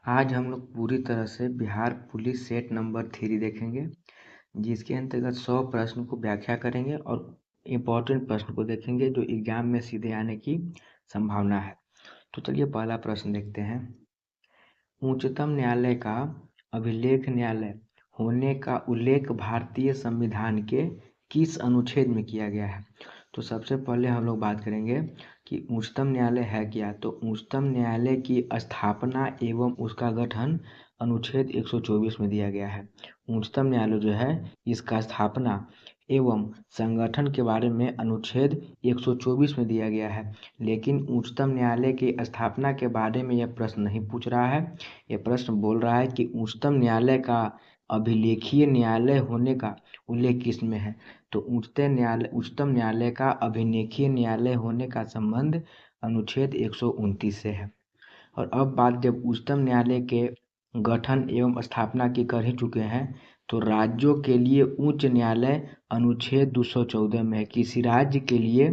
आज हम लोग पूरी तरह से बिहार पुलिस सेट नंबर 3 देखेंगे, जिसके अंतर्गत 100 प्रश्न को व्याख्या करेंगे और इम्पोर्टेंट प्रश्न को देखेंगे जो एग्जाम में सीधे आने की संभावना है। तो चलिए पहला प्रश्न देखते हैं। उच्चतम न्यायालय का अभिलेख न्यायालय होने का उल्लेख भारतीय संविधान के किस अनुच्छेद में किया गया है? तो सबसे पहले हम लोग बात करेंगे कि उच्चतम न्यायालय है क्या। तो उच्चतम न्यायालय की स्थापना एवं उसका गठन अनुच्छेद 124 में दिया गया है। उच्चतम न्यायालय जो है इसका स्थापना एवं संगठन के बारे में अनुच्छेद 124 में दिया गया है। लेकिन उच्चतम न्यायालय की स्थापना के बारे में यह प्रश्न नहीं पूछ रहा है। यह प्रश्न बोल रहा है कि उच्चतम न्यायालय का अभिलेखीय न्यायालय होने का उल्लेख किस में है। तो उच्चतम न्यायालय का अभिलेखीय न्यायालय होने का संबंध अनुच्छेद 129 से है। और अब बात जब उच्चतम न्यायालय के गठन एवं स्थापना की कर ही चुके हैं, तो राज्यों के लिए उच्च न्यायालय अनुच्छेद 214 में है। किसी राज्य के लिए,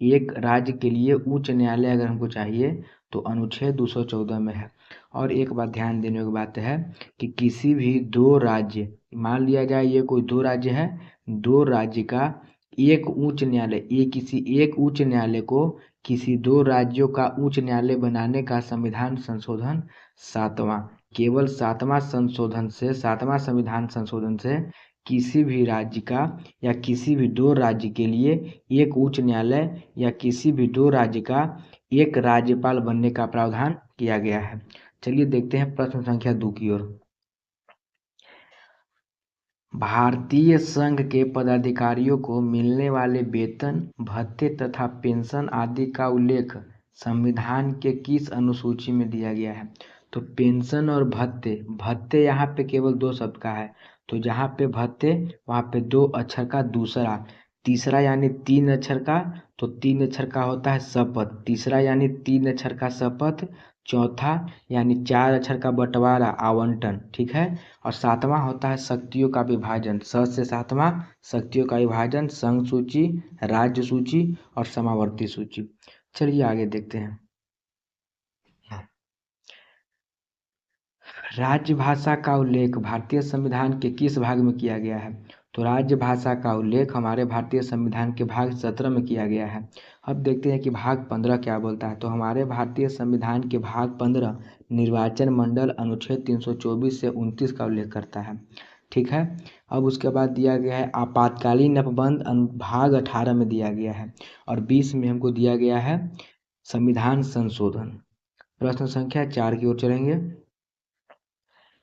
एक राज्य के लिए उच्च न्यायालय अगर हमको चाहिए तो अनुच्छेद 214 में है। और एक बात ध्यान देने की बात है कि किसी भी दो राज्य, मान लिया जाए ये कोई दो राज्य है, दो राज्य का एक उच्च न्यायालय, ये किसी एक उच्च न्यायालय को किसी दो राज्यों का उच्च न्यायालय बनाने का संविधान संशोधन 7वां, केवल 7वां संविधान संशोधन से किसी भी राज्य का या किसी भी दो राज्य के लिए एक उच्च न्यायालय या किसी भी दो राज्य का एक राज्यपाल बनने का प्रावधान किया गया है। चलिए देखते हैं प्रश्न संख्या 2 की ओर। भारतीय संघ के पदाधिकारियों को मिलने वाले वेतन, भत्ते तथा पेंशन आदि का उल्लेख संविधान के किस अनुसूची में दिया गया है? तो पेंशन और भत्ते यहाँ पे केवल दो शब्द का है। तो जहाँ पे भत्ते वहाँ पे दो अक्षर का दूसरा, तीसरा यानी तीन अक्षर का, तो तीन अक्षर का होता है शपथ, तीसरा यानी तीन अक्षर का शपथ, चौथा यानी चार अक्षर का बंटवारा आवंटन, ठीक है। और 7वां होता है शक्तियों का विभाजन, से 7वां शक्तियों का विभाजन, संघ सूची, राज्य सूची और समावर्ती सूची। चलिए आगे देखते हैं। राजभाषा का उल्लेख भारतीय संविधान के किस भाग में किया गया है? तो राजभाषा का उल्लेख हमारे भारतीय संविधान के भाग 17 में किया गया है। अब देखते हैं कि भाग 15 क्या बोलता है। तो हमारे भारतीय संविधान के भाग 15 निर्वाचन मंडल अनुच्छेद 324 से 29 का उल्लेख करता है, ठीक है। अब उसके बाद दिया गया है आपातकालीन अपबंध भाग 18 में दिया गया है। और 20 में हमको दिया गया है संविधान संशोधन। प्रश्न संख्या 4 की ओर चलेंगे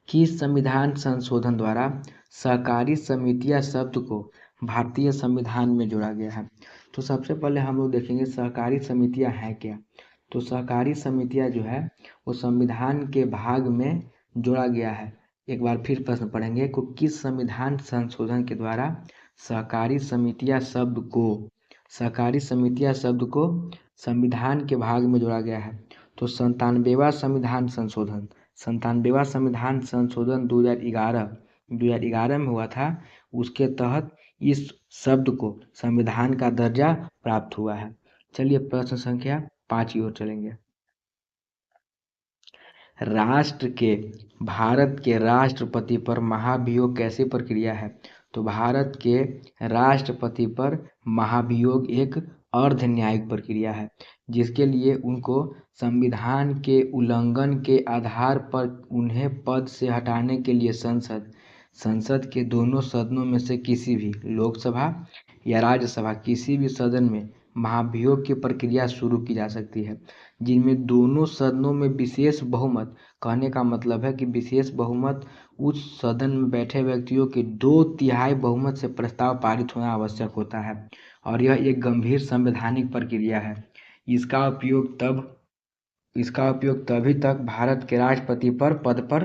कि संविधान संशोधन द्वारा सहकारी समितियां शब्द को भारतीय संविधान में जोड़ा गया है। तो सबसे पहले हम लोग देखेंगे सहकारी समितियां हैं क्या। तो सहकारी समितियां जो है वो संविधान के भाग में जोड़ा गया है। एक बार फिर प्रश्न पढ़ेंगे को किस संविधान संशोधन के द्वारा सहकारी समितियां शब्द को संविधान के भाग में जोड़ा गया है। तो 97वां संविधान संशोधन 2011 में हुआ था। उसके तहत इस शब्द को संविधान का दर्जा प्राप्त हुआ है। चलिए प्रश्न संख्या 5 की ओर चलेंगे। भारत के राष्ट्रपति पर महाभियोग कैसी प्रक्रिया है? तो भारत के राष्ट्रपति पर महाभियोग एक अर्ध न्यायिक प्रक्रिया है, जिसके लिए उनको संविधान के उल्लंघन के आधार पर उन्हें पद से हटाने के लिए संसद के दोनों सदनों में से किसी भी, लोकसभा या राज्यसभा, किसी भी सदन में महाभियोग की प्रक्रिया शुरू की जा सकती है, जिनमें दोनों सदनों में विशेष बहुमत, कहने का मतलब है कि विशेष बहुमत उस सदन में बैठे व्यक्तियों के 2/3 बहुमत से प्रस्ताव पारित होना आवश्यक होता है। और यह एक गंभीर संवैधानिक प्रक्रिया है। इसका उपयोग तभी तक भारत के राष्ट्रपति पद पर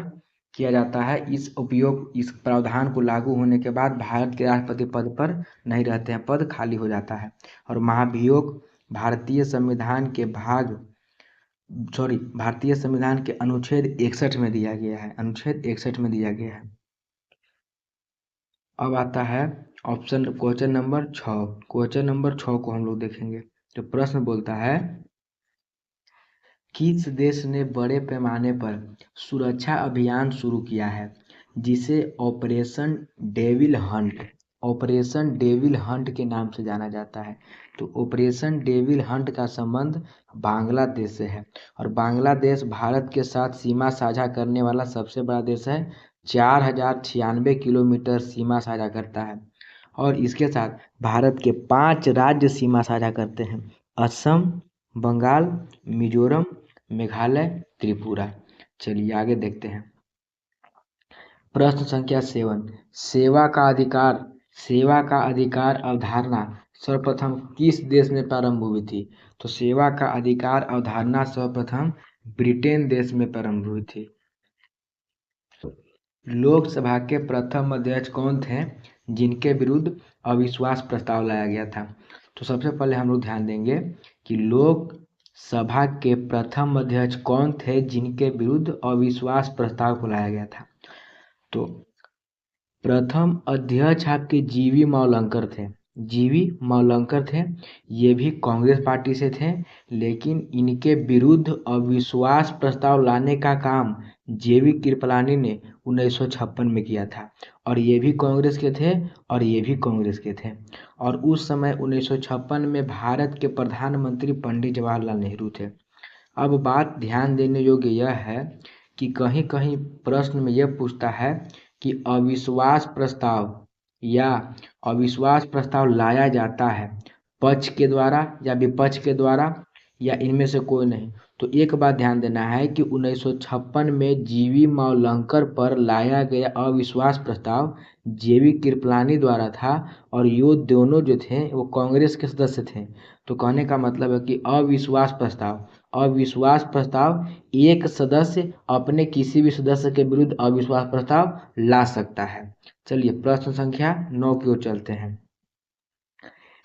किया जाता है। इस प्रावधान को लागू होने के बाद भारत के राष्ट्रपति पद पर नहीं रहते हैं, पद खाली हो जाता है। और महाभियोग भारतीय संविधान के अनुच्छेद 61 में दिया गया है, अब आता है क्वेश्चन नंबर 6 को हम लोग देखेंगे। तो प्रश्न बोलता है किस देश ने बड़े पैमाने पर सुरक्षा अभियान शुरू किया है जिसे ऑपरेशन डेविल हंट के नाम से जाना जाता है? तो ऑपरेशन डेविल हंट का संबंध बांग्लादेश से है और बांग्लादेश भारत के साथ सीमा साझा करने वाला सबसे बड़ा देश है। 4096 किलोमीटर सीमा साझा करता है और इसके साथ भारत के 5 राज्य सीमा साझा करते हैं: असम, बंगाल, मिजोरम, मेघालय, त्रिपुरा। चलिए आगे देखते हैं। प्रश्न संख्या 7, सेवा का अधिकार अवधारणा सर्वप्रथम किस देश में प्रारंभ हुई थी? तो सेवा का अधिकार अवधारणा सर्वप्रथम ब्रिटेन देश में प्रारंभ हुई थी। लोकसभा के प्रथम अध्यक्ष कौन थे जिनके विरुद्ध अविश्वास प्रस्ताव लाया गया था? तो सबसे पहले हम लोग ध्यान देंगे कि लोकसभा के प्रथम अध्यक्ष कौन थे जिनके विरुद्ध अविश्वास प्रस्ताव को लाया गया था? तो प्रथम अध्यक्ष आपके जीवी मौलंकर थे। जीवी मौलंकर थे, ये भी कांग्रेस पार्टी से थे, लेकिन इनके विरुद्ध अविश्वास प्रस्ताव लाने का काम जेवी कृपलानी ने 1956 में किया था और ये भी कांग्रेस के थे और ये भी कांग्रेस के थे। और उस समय 1956 में भारत के प्रधानमंत्री पंडित जवाहरलाल नेहरू थे। अब बात ध्यान देने योग्य यह है कि कहीं कहीं प्रश्न में यह पूछता है कि अविश्वास प्रस्ताव लाया जाता है पक्ष के द्वारा या विपक्ष के द्वारा या इनमें से कोई नहीं। तो एक बात ध्यान देना है कि 1956 में जीवी मौलंकर पर लाया गया अविश्वास प्रस्ताव जेवी कृपलानी द्वारा था और ये दोनों जो थे वो कांग्रेस के सदस्य थे। तो कहने का मतलब है कि अविश्वास प्रस्ताव एक सदस्य अपने किसी भी सदस्य के विरुद्ध अविश्वास प्रस्ताव ला सकता है। चलिए प्रश्न संख्या 9 की ओर चलते हैं।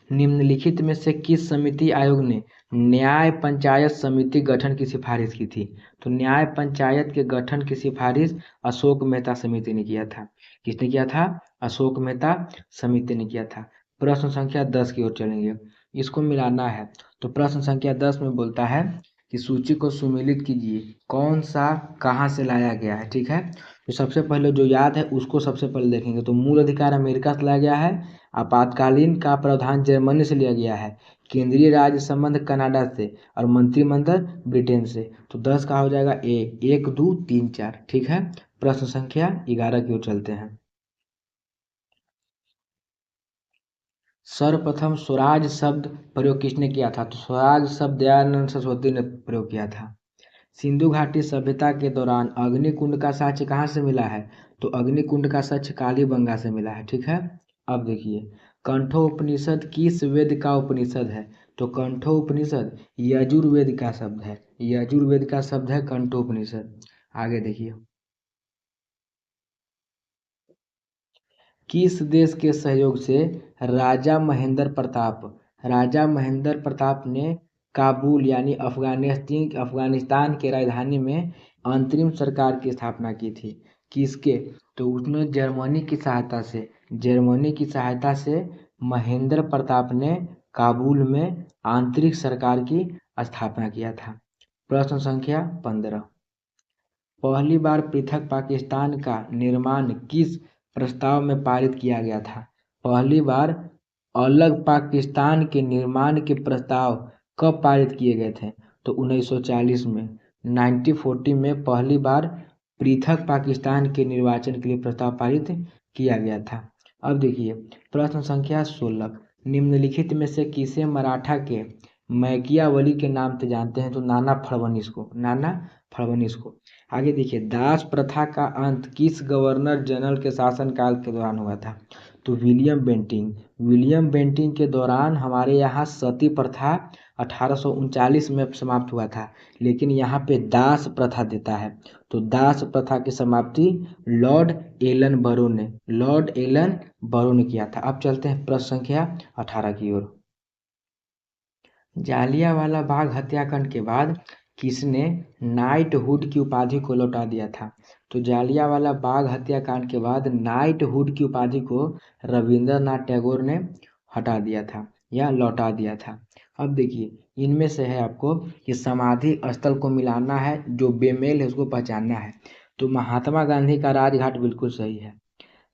निम्नलिखित में से किस समिति आयोग ने न्याय पंचायत समिति गठन की सिफारिश की थी? तो न्याय पंचायत के गठन की सिफारिश अशोक मेहता समिति ने किया था। किसने किया था? अशोक मेहता समिति ने किया था। प्रश्न संख्या 10 की ओर चलेंगे, इसको मिलाना है। तो प्रश्न संख्या 10 में बोलता है कि सूची को सुमेलित कीजिए, कौन सा कहाँ से लाया गया है। ठीक है, तो सबसे पहले जो याद है उसको सबसे पहले देखेंगे। तो मूल अधिकार अमेरिका से लाया गया है, आपातकालीन का प्रावधान जर्मनी से लिया गया है, केंद्रीय राज्य संबंध कनाडा से और मंत्रिमंडल ब्रिटेन से। तो 10 का हो जाएगा ए, 1 2 3 4। ठीक है, प्रश्न संख्या 11 की ओर चलते हैं। सर्वप्रथम स्वराज शब्द प्रयोग किसने किया था? तो स्वराज शब्द दयानंद सरस्वती ने प्रयोग किया था। सिंधु घाटी सभ्यता के दौरान अग्निकुंड का साक्ष्य कहाँ से मिला है? तो अग्निकुंड का साक्ष्य कालीबंगा से मिला है। ठीक है, अब देखिए कंठोपनिषद किस वेद का उपनिषद है? तो कंठोपनिषद यजुर्वेद का शब्द है। यजुर्वेद का शब्द है कंठोपनिषद। आगे देखिए, किस देश के सहयोग से राजा महेंद्र प्रताप ने काबुल यानी अफगानिस्तान के राजधानी में अंतरिम सरकार की स्थापना की थी? किसके? तो उसने जर्मनी की सहायता से महेंद्र प्रताप ने काबुल में आंतरिक सरकार की स्थापना किया था। प्रश्न संख्या 15, पहली बार पृथक पाकिस्तान का निर्माण किस प्रस्ताव में पारित किया गया था? पहली बार अलग पाकिस्तान के निर्माण के प्रस्ताव कब पारित किए गए थे? तो 1940 में, 1940 में पहली बार पृथक पाकिस्तान के निर्वाचन के लिए प्रस्ताव पारित किया गया था। अब देखिए प्रश्न संख्या 16, निम्नलिखित में से किसे मराठा के मैकियावली के नाम से जानते हैं? तो नाना फडणवीस को। आगे देखिए, दास प्रथा का अंत किस गवर्नर जनरल के शासनकाल के दौरान हुआ था? तो विलियम बेंटिंग के दौरान हमारे यहाँ सती प्रथा 1839 में समाप्त हुआ था, लेकिन यहाँ पे दास प्रथा देता है। तो दास प्रथा की समाप्ति लॉर्ड एलन बरो ने किया था। अब चलते हैं प्रश्न संख्या 18 की ओर। जालियांवाला बाग हत्याकांड के बाद किसने नाइटहुड की उपाधि को लौटा दिया था? तो जालियांवाला बाग हत्याकांड के बाद नाइटहुड की उपाधि को रविंद्रनाथ टैगोर ने हटा दिया था या लौटा दिया था। अब देखिए इनमें से है आपको कि समाधि स्थल को मिलाना है, जो बेमेल है उसको पहचानना है। तो महात्मा गांधी का राजघाट बिल्कुल सही है।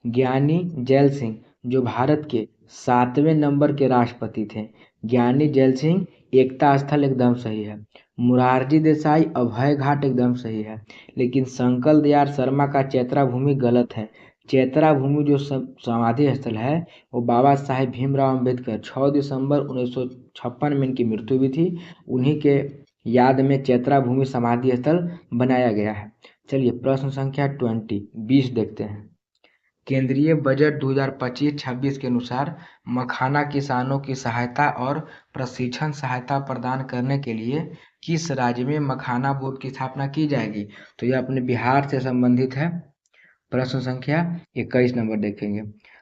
ज्ञानी जैल सिंह जो भारत के 7वें नंबर के राष्ट्रपति थे, ज्ञानी जैल सिंह एकता स्थल एकदम सही है। मुरारजी देसाई अभय घाट एकदम सही है। लेकिन संकल दयाल शर्मा का चैत्रा भूमि गलत है। चैत्रा भूमि जो समाधि स्थल है वो बाबा साहेब भीमराव अम्बेडकर 6 दिसंबर 1956 में इनकी मृत्यु हुई थी, उन्हीं के याद में चैत्रा भूमि समाधि स्थल बनाया गया है। चलिए प्रश्न संख्या 20 देखते हैं। केंद्रीय बजट 2025-26 के अनुसार मखाना किसानों की सहायता और प्रशिक्षण सहायता प्रदान करने के लिए किस राज्य में मखाना बोर्ड की स्थापना की जाएगी? तो यह अपने बिहार से संबंधित है। प्रश्न संख्या 21 नंबर देखेंगे।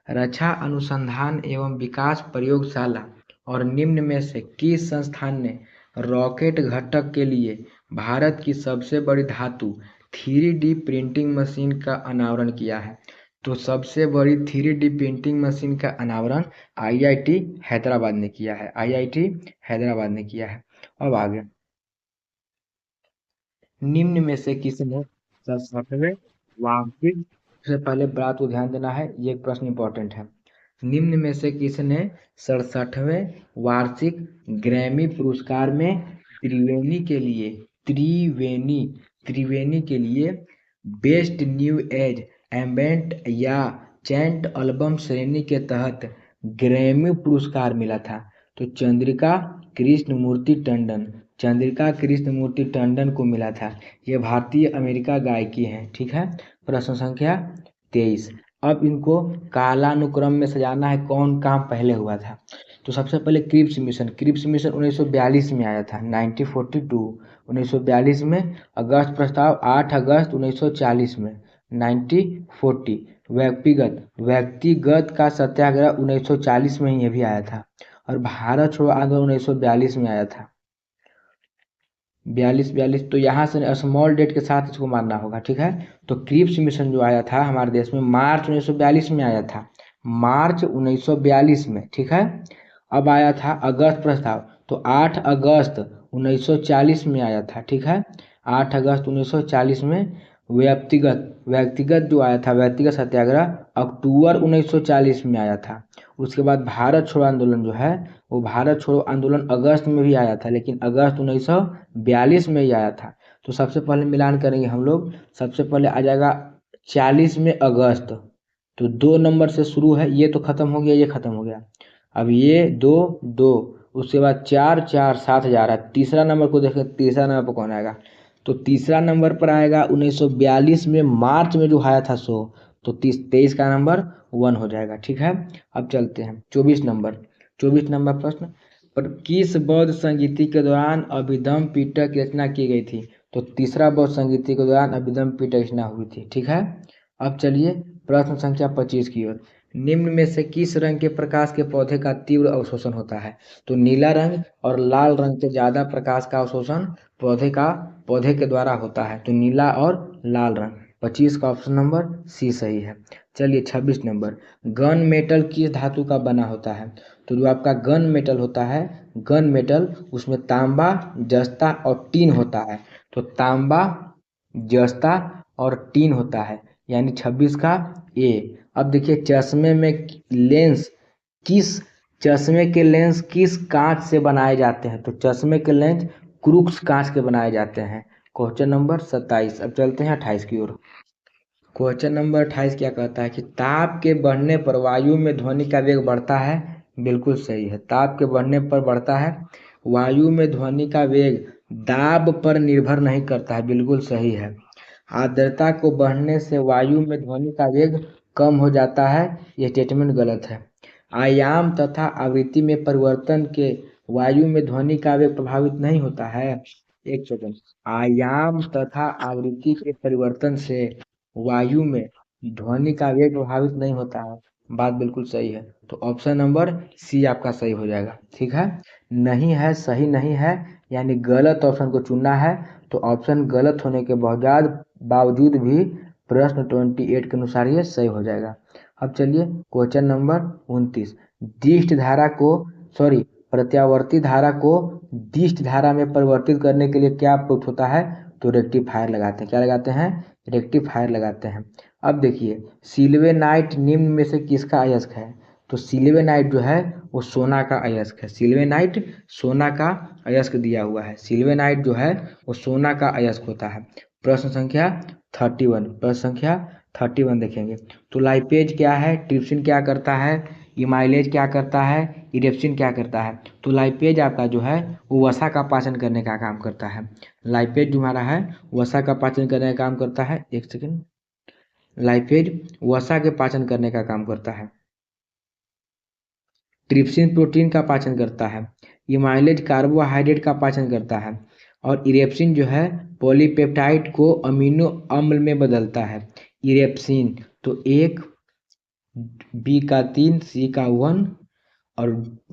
रक्षा अनुसंधान एवं विकास प्रयोगशाला और निम्न में से किस संस्थान ने रॉकेट घटक के लिए भारत की सबसे बड़ी धातु 3D प्रिंटिंग मशीन का अनावरण किया है? तो सबसे बड़ी 3D प्रिंटिंग मशीन का अनावरण IIT हैदराबाद ने किया है। IIT हैदराबाद ने किया है। अब आगे, निम्न में से किसने 67वें वार्षिक, सबसे पहले बात को ध्यान देना है, ये एक प्रश्न इंपॉर्टेंट है। निम्न में से किसने 67वें वार्षिक ग्रैमी पुरस्कार में त्रिवेणी के लिए बेस्ट न्यू एज एम्बिएंट या चैंट एल्बम श्रेणी के तहत ग्रैमी पुरस्कार मिला था? तो चंद्रिका कृष्णमूर्ति टंडन को मिला था। ये भारतीय अमेरिका गायकी हैं। ठीक है। प्रश्न संख्या 23। अब इनको कालानुक्रम में सजाना है, कौन काम पहले हुआ था। तो सबसे पहले क्रिप्स मिशन 1942 में आया था, 1942 1942 में। अगस्त प्रस्ताव 8 अगस्त 1940 में, 1940। व्यक्तिगत का सत्याग्रह 1940 में ही ये भी आया था। और भारत छोड़ो आंदोलन 1942 में आया था, 42 तो यहाँ से स्मॉल डेट के साथ इसको मानना होगा। ठीक है। तो क्रिप्स मिशन जो आया था हमारे देश में मार्च 1942 में आया था, मार्च 1942 में। ठीक है। अब आया था अगस्त प्रस्ताव, तो 8 अगस्त 1940 में आया था। ठीक है। 8 अगस्त 1940 में। व्यक्तिगत जो आया था, व्यक्तिगत सत्याग्रह अक्टूबर 1940 में आया था। उसके बाद भारत छोड़ो आंदोलन जो है वो भारत छोड़ो आंदोलन अगस्त में भी आया था, लेकिन अगस्त 1942 में ही आया था। तो सबसे पहले मिलान करेंगे हम लोग। सबसे पहले आ जाएगा 40 में अगस्त, तो 2 नंबर से शुरू है, ये तो खत्म हो गया, ये खत्म हो गया। अब ये 2 उसके बाद 4 7 जा रहा है। तीसरा नंबर को देखें, तीसरा नंबर पर कौन आएगा? तो तीसरा नंबर पर आएगा 1942 में मार्च में जो आया था सो, तो 23 का नंबर 1 हो जाएगा। ठीक है। अब चलते हैं 24 नंबर प्रश्न पर किस बौद्ध संगीति के दौरान अभिधम पिटक की रचना की गई थी? तो तीसरा बौद्ध संगीति के दौरान अभिधम पिटक रचना हुई थी। ठीक है। अब चलिए प्रश्न संख्या 25 की ओर। निम्न में से किस रंग के प्रकाश के पौधे का तीव्र अवशोषण होता है? तो नीला रंग और लाल रंग से ज्यादा प्रकाश का अवशोषण पौधे के द्वारा होता है, तो नीला और लाल रंग। 25 का ऑप्शन नंबर सी सही है। चलिए 26 नंबर, गन मेटल किस धातु का बना होता है? तो जो आपका गन मेटल होता है, गन मेटल उसमें तांबा, जस्ता और टीन होता है। तो तांबा, जस्ता और टीन होता है, यानी 26 का ए। अब देखिए चश्मे के लेंस किस कांच से बनाए जाते हैं? तो चश्मे के लेंस क्रूक्स कांच के बनाए जाते हैं। Question number 27। अब चलते हैं 28 की ओर। क्वेश्चन नंबर 28 क्या कहता है कि ताप के बढ़ने पर वायु में ध्वनि का वेग बढ़ता है? बिल्कुल सही है, ताप के बढ़ने पर बढ़ता है। वायु में ध्वनि का वेग दाब पर निर्भर नहीं करता है, बिल्कुल सही है। आर्द्रता को बढ़ने से वायु में ध्वनि का वेग कम हो जाता है, यह स्टेटमेंट गलत है। आयाम तथा आवृत्ति में परिवर्तन के वायु में ध्वनि का वेग प्रभावित नहीं होता है। एक सेकंड, आयाम तथा आवृत्ति के परिवर्तन से वायु में ध्वनि का वेग प्रभावित नहीं होता है, बात बिल्कुल सही है। तो ऑप्शन नंबर सी आपका सही हो जाएगा। ठीक है। नहीं है, सही नहीं है, यानी गलत ऑप्शन को चुनना है। तो ऑप्शन गलत होने के बावजूद भी प्रश्न 28 के अनुसार ये सही हो जाएगा। अब चलिए क्वेश्चन नंबर 29, प्रत्यावर्ती धारा को दिष्ट धारा में परिवर्तित करने के लिए क्या प्रयुक्त होता है? तो रेक्टिफायर लगाते हैं। क्या लगाते हैं? रेक्टिफायर लगाते हैं। अब देखिए, सिल्वेनाइट निम्न में से किसका अयस्क है? तो सिल्वेनाइट जो है वो सोना का अयस्क है। सिल्वेनाइट सोना का अयस्क दिया हुआ है। सिल्वेनाइट जो है वो सोना का अयस्क होता है। प्रश्न संख्या 31, प्रश्न संख्या 31 देखेंगे। तो लाइपेज क्या है, ट्रिप्सिन क्या करता है, इमाइलेज क्या करता है, इरेप्सिन क्या करता है? तो लाइपेज आपका जो है वो वसा का पाचन करने का काम करता है। लाइपेज जो हमारा है वसा का पाचन करने का काम करता है। एक सेकेंड, लाइपेज वसा के पाचन करने का काम करता है। ट्रिप्सिन प्रोटीन का पाचन करता है। इमाइलेज कार्बोहाइड्रेट का पाचन करता है। और इरेप्सिन जो है पॉलीपेप्टाइड को अमीनो अम्ल में बदलता है। इरेप्सिन तो 1, बी का 3, सी का 1 और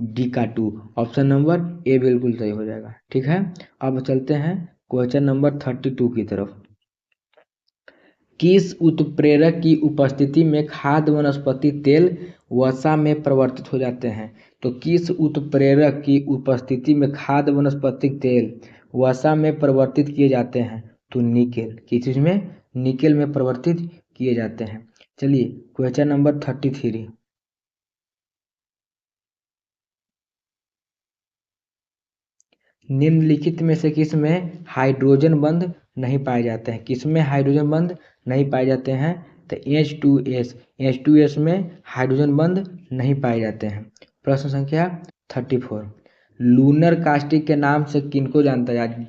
डी का 2। ऑप्शन नंबर ए बिल्कुल सही हो जाएगा। ठीक है, अब चलते हैं क्वेश्चन नंबर 32 की तरफ। किस उत्प्रेरक की उपस्थिति में खाद्य वनस्पति तेल वसा में परिवर्तित हो जाते हैं? तो किस उत्प्रेरक की उपस्थिति में खाद्य वनस्पति तेल वसा में परिवर्तित किए जाते हैं? तो निकेल। किस चीज में? निकेल में परिवर्तित किए जाते हैं। चलिए क्वेश्चन नंबर 33। निम्नलिखित में से किस में हाइड्रोजन बंध नहीं पाए जाते हैं? किस में हाइड्रोजन बंध नहीं पाए जाते हैं? तो H2S, H2S में हाइड्रोजन बंध नहीं पाए जाते हैं। प्रश्न संख्या 34। लूनर कास्टिक के नाम से किनको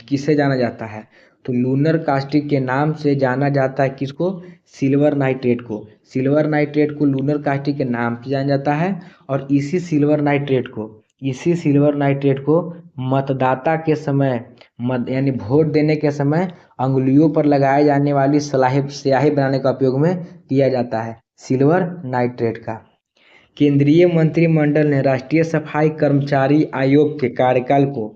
किसे जाना जाता है? तो लूनर कास्टिक के नाम से जाना जाता है किसको? सिल्वर नाइट्रेट को। सिल्वर नाइट्रेट को लूनर कास्टिक के नाम से जाना जाता है। और इसी सिल्वर नाइट्रेट को मतदाता के समय यानी वोट देने के समय अंगुलियों पर लगाए जाने वाली स्याही बनाने का उपयोग में किया जाता है, सिल्वर नाइट्रेट का। केंद्रीय मंत्रिमंडल ने राष्ट्रीय सफाई कर्मचारी आयोग के कार्यकाल को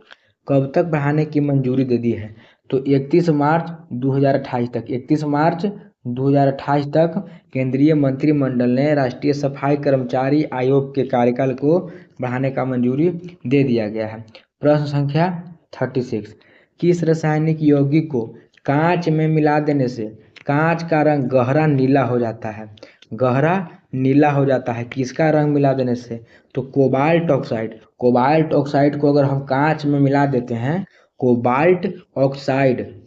कब तक बढ़ाने की मंजूरी दे दी है? तो 31 मार्च 2028 तक। 31 मार्च 2028 तक केंद्रीय मंत्रिमंडल ने राष्ट्रीय सफाई कर्मचारी आयोग के कार्यकाल को बढ़ाने का मंजूरी दे दिया गया है। प्रश्न संख्या 36। किस रासायनिक यौगिक को कांच में मिला देने से कांच का रंग गहरा नीला हो जाता है? गहरा नीला हो जाता है किसका रंग मिला देने से? तो कोबाल्ट ऑक्साइड। कोबाल्ट ऑक्साइड को अगर हम कांच में मिला देते हैं, कोबाल्ट ऑक्साइड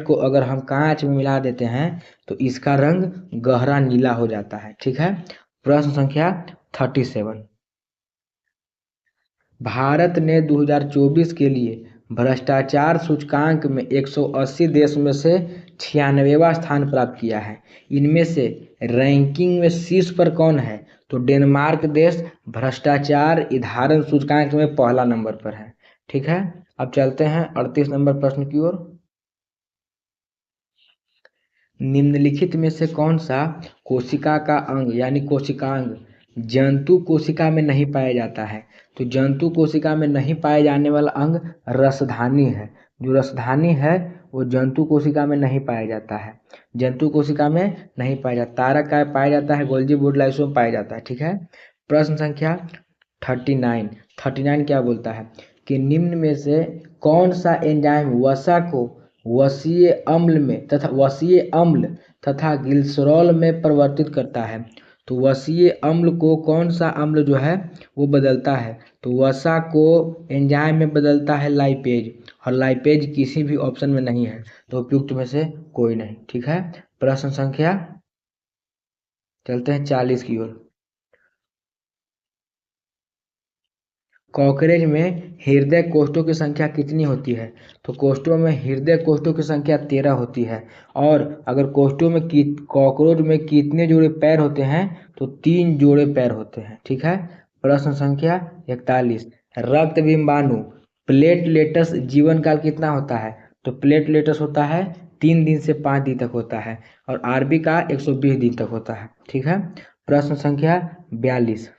को अगर हम कांच में मिला देते हैं तो इसका रंग गहरा नीला हो जाता है। ठीक है, प्रश्न संख्या 37। भारत ने 2024 के लिए भ्रष्टाचार सूचकांक में 180 देश में से 96वां स्थान प्राप्त किया है। इनमें से रैंकिंग में शीर्ष पर कौन है? तो डेनमार्क देश भ्रष्टाचार निर्धारण सूचकांक में पहला नंबर पर है। ठीक है, अब चलते हैं 38 नंबर प्रश्न की ओर। निम्नलिखित में से कौन सा कोशिका का अंग यानी कोशिकांग जंतु कोशिका में नहीं पाया जाता है? तो जंतु कोशिका में नहीं पाए जाने वाला अंग रसधानी है। जो रसधानी है वो जंतु कोशिका में नहीं पाया जाता है। जंतु कोशिका में नहीं पाया जाता। तारक का पाया जाता है, गोल्जी बोर्ड लाइसोम पाया जाता है। ठीक है, प्रश्न संख्या 39 क्या बोलता है कि निम्न में से कौन सा एंजाइम वसा को वसीय अम्ल तथा ग्लिसरॉल में परिवर्तित करता है? तो वसीय अम्ल को कौन सा अम्ल जो है वो बदलता है? तो वसा को एंजाइम में बदलता है लाइपेज, और लाइपेज किसी भी ऑप्शन में नहीं है, तो उपयुक्त में से कोई नहीं। ठीक है, प्रश्न संख्या चलते हैं 40 की ओर। कॉकरेज में हृदय कोष्ठों की संख्या कितनी होती है? तो कोष्ठों में हृदय कोष्ठों की संख्या 13 होती है। और अगर कोष्ठों में कॉकरोच में कितने जोड़े पैर होते हैं? तो 3 जोड़े पैर होते हैं। ठीक है, प्रश्न संख्या 41। रक्त बिंबाणु प्लेटलेट्स जीवन काल कितना होता है? तो प्लेटलेट्स होता है 3 दिन से 5 दिन तक होता है। और आरबी का 120 दिन तक होता है। ठीक है, प्रश्न संख्या 42।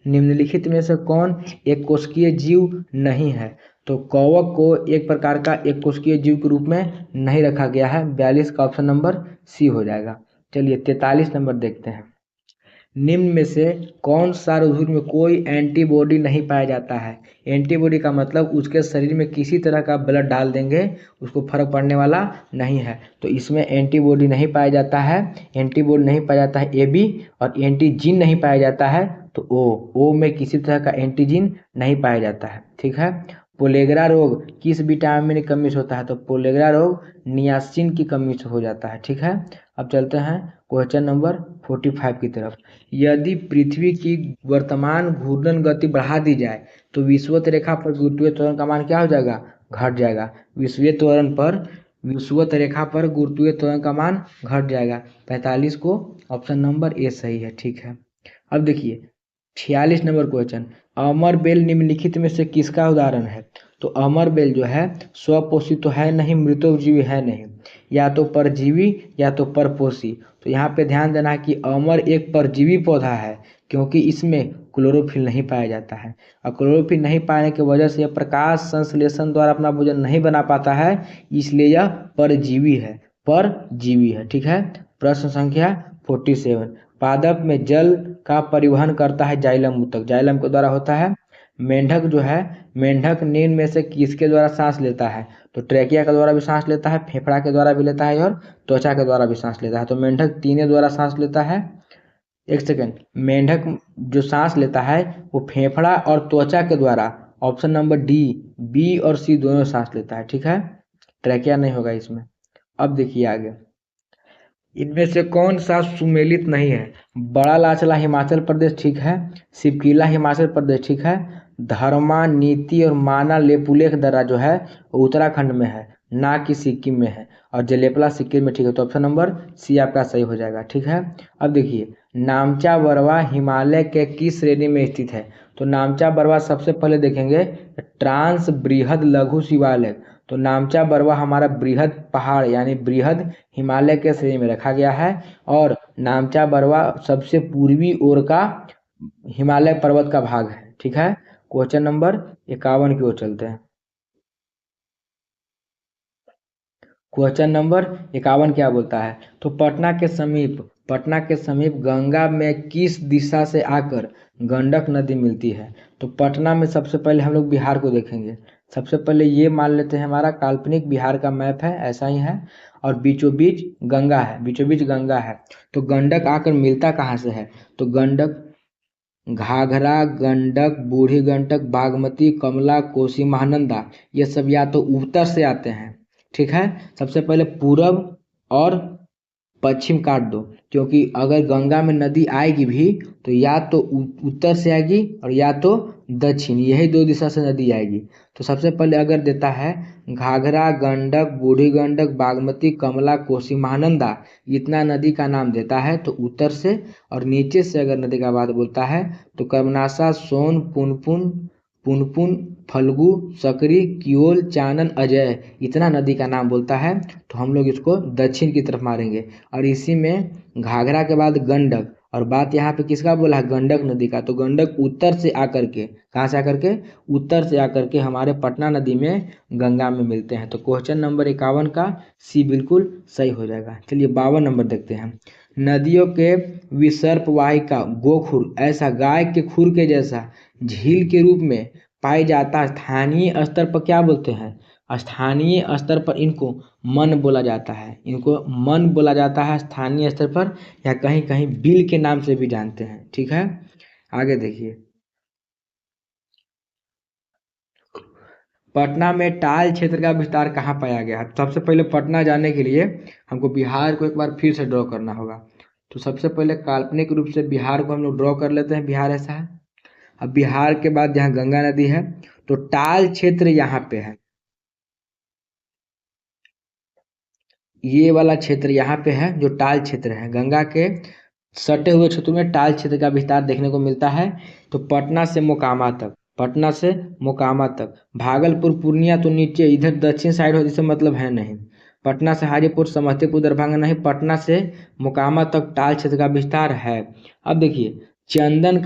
निम्नलिखित में से कौन एक कोशिकीय जीव नहीं है? तो कवक को एक प्रकार का एक कोशिकीय जीव के रूप में नहीं रखा गया है। 42 का ऑप्शन नंबर सी हो जाएगा। चलिए 43 नंबर देखते हैं। निम्न में से कौन सा रोग में कोई एंटीबॉडी नहीं पाया जाता है? एंटीबॉडी का मतलब उसके शरीर में किसी तरह का ब्लड डाल देंगे उसको फर्क पड़ने वाला नहीं है, तो इसमें एंटीबॉडी नहीं पाया जाता है। एंटीबॉडी नहीं पाया जाता है ए बी, और एंटीजीन नहीं पाया जाता है तो ओ में किसी तरह का एंटीजीन नहीं पाया जाता है। ठीक है। पोलेगरा रोग किस विटामिन की कमी से होता है? तो पोलेगरा रोग नियासिन की कमी से हो जाता है। ठीक है। अब चलते हैं क्वेश्चन नंबर 45 की तरफ। यदि पृथ्वी की वर्तमान घूर्णन गति बढ़ा दी जाए तो विषुवत रेखा पर गुरुत्वीय त्वरण का मान क्या हो जाएगा? घट जाएगा। विषुवत रेखा पर गुरुत्वीय त्वरण का मान घट जाएगा। 45 को ऑप्शन नंबर ए सही है। ठीक है। अब देखिए 46 नंबर क्वेश्चन, अमर बेल निम्नलिखित में से किसका उदाहरण है? तो अमर बेल जो है स्वपोषी तो है नहीं, मृतोपजीवी है नहीं, या तो परजीवी या तो परपोषी। तो यहाँ पे ध्यान देना है कि अमर एक परजीवी पौधा है, क्योंकि इसमें क्लोरोफिल नहीं पाया जाता है, और क्लोरोफिल नहीं पाने की वजह से यह प्रकाश संश्लेषण द्वारा अपना भोजन नहीं बना पाता है, इसलिए यह परजीवी है। ठीक है। प्रश्न संख्या 47, पादप में जल का परिवहन करता है जाइलम ऊतक, जाइलम के द्वारा होता है। मेंढक जो है, मेंढक निम्न में से किसके द्वारा सांस लेता है? तो ट्रैकिया के द्वारा भी सांस लेता है, फेफड़ा के द्वारा भी लेता है, और त्वचा के द्वारा भी सांस लेता है। तो मेंढक तीनों द्वारा सांस लेता है। एक सेकेंड, मेंढक जो सांस लेता है वो फेफड़ा और त्वचा के द्वारा, ऑप्शन नंबर डी, बी और सी दोनों सांस लेता है। ठीक है। ट्रैकिया नहीं होगा इसमें। अब देखिए आगे, इनमें से कौन सा सुमेलित नहीं है? बड़ा लाचला हिमाचल प्रदेश ठीक है, सिपकीला हिमाचल प्रदेश ठीक है, धर्मा, नीति और माना लेपुलेख दर्रा जो है वो उत्तराखंड में है, ना कि सिक्किम में है, और जलेपला सिक्किम में। ठीक है। तो ऑप्शन नंबर सी आपका सही हो जाएगा। ठीक है। अब देखिए, नामचा बरवा हिमालय के किस श्रेणी में स्थित है? तो नामचा बरवा सबसे पहले देखेंगे ट्रांस बृहद लघु शिवालिक। तो नामचा बरवा हमारा बृहद पहाड़ यानी बृहद हिमालय के श्रेणी में रखा गया है, और नामचा बरवा सबसे पूर्वी ओर का हिमालय पर्वत का भाग है। ठीक है। क्वेश्चन नंबर 51 की ओर चलते हैं। क्वेश्चन नंबर 51 क्या बोलता है? तो पटना के समीप गंगा में किस दिशा से आकर गंडक नदी मिलती है? तो पटना में सबसे पहले हम लोग बिहार को देखेंगे। सबसे पहले ये मान लेते हैं हमारा काल्पनिक बिहार का मैप है, ऐसा ही है, और बीचों बीच गंगा है। तो गंडक आकर मिलता कहाँ से है? तो गंडक, घाघरा, गंडक, बूढ़ी गंडक, बागमती, कमला, कोसी, महानंदा, ये सब या तो उत्तर से आते हैं। ठीक है। सबसे पहले पूरब और पश्चिम काट दो, क्योंकि अगर गंगा में नदी आएगी भी तो या तो उत्तर से आएगी और या तो दक्षिण, यही दो दिशा से नदी आएगी। तो सबसे पहले अगर देता है घाघरा, गंडक, बूढ़ी गंडक, बागमती, कमला, कोसी, महानंदा, इतना नदी का नाम देता है तो उत्तर से, और नीचे से अगर नदी का बात बोलता है तो कर्मनाशा, सोन, पुनपुन, फल्गु, सकरी, कियोल, चानन, अजय, इतना नदी का नाम बोलता है तो हम लोग इसको दक्षिण की तरफ मारेंगे। और इसी में घाघरा के बाद गंडक, और बात यहाँ पे किसका बोला है? गंडक नदी का। तो गंडक उत्तर से आकर के, कहाँ से आकर के? उत्तर से आकर के हमारे पटना नदी में गंगा में मिलते हैं। तो क्वेश्चन नंबर 51 का सी बिल्कुल सही हो जाएगा। चलिए 52 नंबर देखते हैं। नदियों के विसर्प वाहिका गोखुर ऐसा गाय के खुर के जैसा झील के रूप में पाई जाता है। स्थानीय स्तर पर क्या बोलते हैं? स्थानीय स्तर पर इनको मन बोला जाता है, स्थानीय स्तर पर, या कहीं कहीं बिल के नाम से भी जानते हैं। ठीक है। आगे देखिए, पटना में टाल क्षेत्र का विस्तार कहाँ पाया गया है? सबसे पहले पटना जाने के लिए हमको बिहार को एक बार फिर से ड्रॉ करना होगा। तो सबसे पहले काल्पनिक रूप से बिहार को हम लोग ड्रॉ कर लेते हैं। बिहार ऐसा है। अब बिहार के बाद जहाँ गंगा नदी है तो टाल क्षेत्र यहाँ पे है, ये वाला क्षेत्र यहाँ पे है जो टाल क्षेत्र है। गंगा के सटे हुए क्षेत्र में टाल क्षेत्र का विस्तार देखने को मिलता है। तो पटना से मोकामा तक, भागलपुर, पूर्णिया तो नीचे इधर दक्षिण साइड हो, जिससे मतलब है नहीं। पटना से हाजीपुर, समस्तीपुर, दरभंगा नहीं, पटना से मोकामा तक टाल क्षेत्र का विस्तार है। अब देखिए, चंदन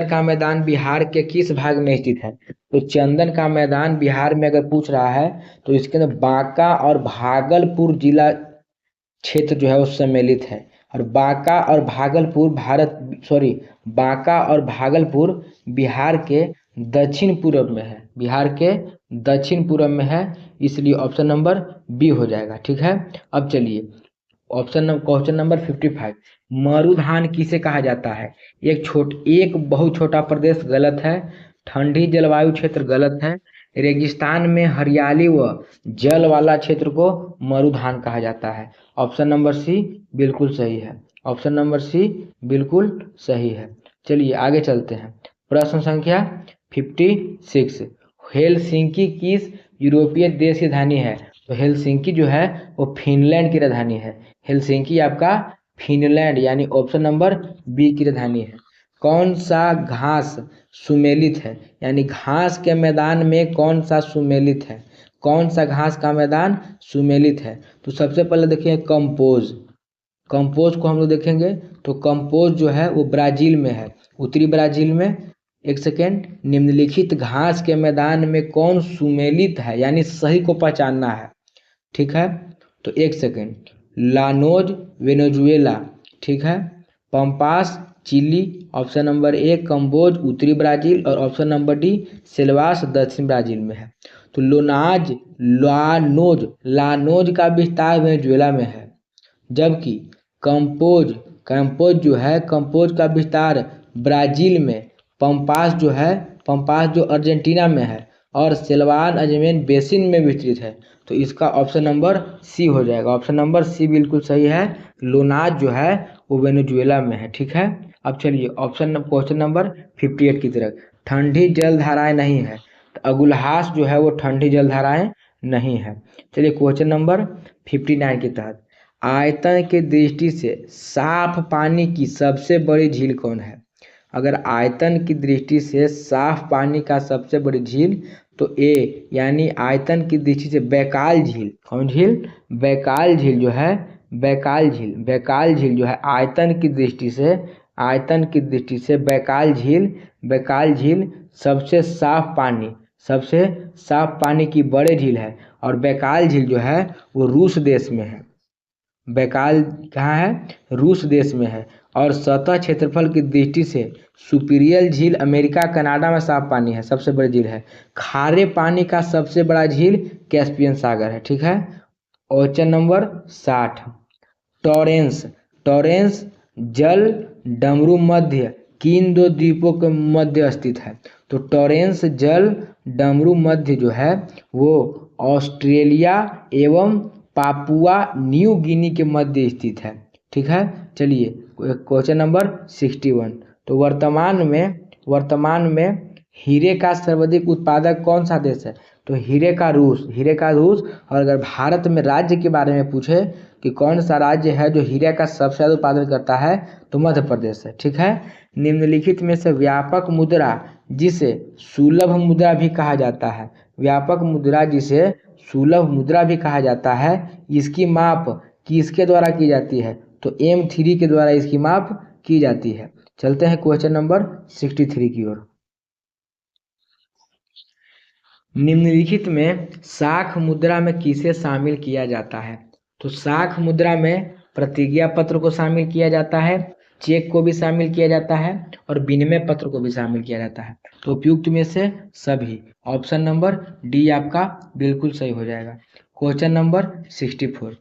का मैदान बिहार के किस भाग में स्थित है? तो चंदन का मैदान बिहार में अगर पूछ रहा है तो इसके अंदर बांका और भागलपुर जिला क्षेत्र जो है वो सम्मिलित है। और बांका और भागलपुर बिहार के दक्षिण पूर्व में है, बिहार के दक्षिण पूर्व में है, इसलिए ऑप्शन नंबर बी हो जाएगा। ठीक है, अब चलिए क्वेश्चन नंबर 55, मरुधान किसे कहा जाता है? एक बहुत छोटा प्रदेश गलत है, ठंडी जलवायु क्षेत्र गलत है, रेगिस्तान में हरियाली व जल वाला क्षेत्र को मरुधान कहा जाता है। ऑप्शन नंबर सी बिल्कुल सही है, ऑप्शन नंबर सी बिल्कुल सही है। चलिए आगे चलते हैं। प्रश्न संख्या 56, हेलसिंकी किस यूरोपीय देश की राजधानी है? तो हेलसिंकी जो है वो फिनलैंड की राजधानी है। हेलसिंकी आपका फिनलैंड यानी ऑप्शन नंबर बी की राजधानी है। कौन सा घास सुमेलित है? यानी घास के मैदान में कौन सा सुमेलित है? कौन सा घास का मैदान सुमेलित है? तो सबसे पहले देखिए कंपोज को हम लोग देखेंगे तो कंपोज जो है वो ब्राजील में है, उत्तरी ब्राजील में। एक सेकेंड, निम्नलिखित घास के मैदान में कौन सुमेलित है, यानी सही को पहचानना है। ठीक है, तो एक सेकेंड, लानोज वेनेजुएला, ठीक है, pampas Chile, option number A Campos उत्तरी ब्राजील, और ऑप्शन नंबर डी सेल्वास दक्षिण ब्राजील में है। तो लानोज का विस्तार वेनेजुएला में है, जबकि कंपोज का विस्तार ब्राजील में, पंपास जो अर्जेंटीना में है, और सेल्वान अजमेन बेसिन में विस्तृत है। तो इसका ऑप्शन नंबर सी हो जाएगा, ऑप्शन नंबर सी बिल्कुल सही है। लोनाज जो है वो वेनेजुएला में है। ठीक है, अब चलिए क्वेश्चन नंबर 58 की तरफ। ठंडी जलधाराएं नहीं है, तो अगुलहास जो है वो ठंडी जलधाराएं नहीं है। चलिए क्वेश्चन नंबर 59 के तहत, आयतन के दृष्टि से साफ पानी की सबसे बड़ी झील कौन है? अगर आयतन की दृष्टि से साफ पानी का सबसे बड़ी झील, तो ए यानी आयतन की दृष्टि से बैकाल झील। कौन झील? बैकाल झील जो है, बैकाल झील जो है आयतन की दृष्टि से बैकाल झील सबसे साफ पानी की बड़े झील है। और बैकाल झील जो है वो रूस देश में है। बैकाल कहाँ है? रूस देश में है। और सतह क्षेत्रफल की दृष्टि से सुपीरियल झील अमेरिका कनाडा में साफ पानी है, सबसे बड़ी झील है। खारे पानी का सबसे बड़ा झील कैस्पियन सागर है। ठीक है, क्वेश्चन नंबर 60, टॉरेंस जल डमरू मध्य किन दो द्वीपों के मध्य स्थित है? तो टॉरेंस जल डमरू मध्य जो है वो ऑस्ट्रेलिया एवं पापुआ न्यू गिनी के मध्य स्थित है। ठीक है, चलिए क्वेश्चन नंबर 61, तो वर्तमान में हीरे का सर्वाधिक उत्पादक कौन सा देश है? तो हीरे का रूस। और अगर भारत में राज्य के बारे में पूछे कि कौन सा राज्य है जो हीरे का सबसे ज्यादा उत्पादन करता है, तो मध्य प्रदेश है। ठीक है, निम्नलिखित में से व्यापक मुद्रा जिसे सुलभ मुद्रा भी कहा जाता है, जिसे सुलभ मुद्रा भी कहा जाता है, इसकी माप किसके द्वारा की जाती है? तो M3 के द्वारा इसकी माप की जाती है। चलते हैं क्वेश्चन नंबर 63 की ओर। निम्नलिखित में साख मुद्रा में किसे शामिल किया जाता है? तो साख मुद्रा में प्रतिज्ञा पत्र को शामिल किया जाता है, चेक को भी शामिल किया जाता है, और विनिमय पत्र को भी शामिल किया जाता है। तो उपयुक्त में से सभी, ऑप्शन नंबर डी आपका बिल्कुल सही हो जाएगा। क्वेश्चन नंबर 64,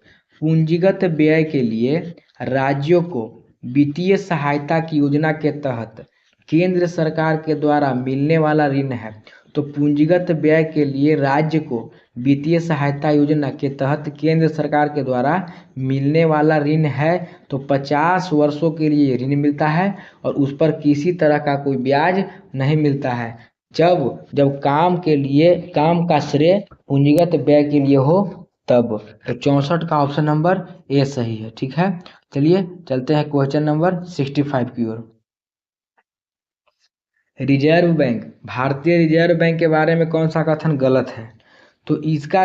पूंजीगत व्यय के लिए राज्यों को वित्तीय सहायता की योजना के तहत केंद्र सरकार के द्वारा मिलने वाला ऋण है। तो पूंजीगत व्यय के लिए राज्य को वित्तीय सहायता योजना के तहत केंद्र सरकार के द्वारा मिलने वाला ऋण है, तो 50 वर्षों के लिए ऋण मिलता है, और उस पर किसी तरह का कोई ब्याज नहीं मिलता है, जब काम का श्रेय पूंजीगत व्यय के लिए हो तब। तो 64 का ऑप्शन नंबर ए सही है। ठीक है, चलिए चलते हैं क्वेश्चन नंबर 65 की ओर। रिजर्व बैंक, भारतीय रिजर्व बैंक के बारे में कौन सा कथन गलत है? तो इसका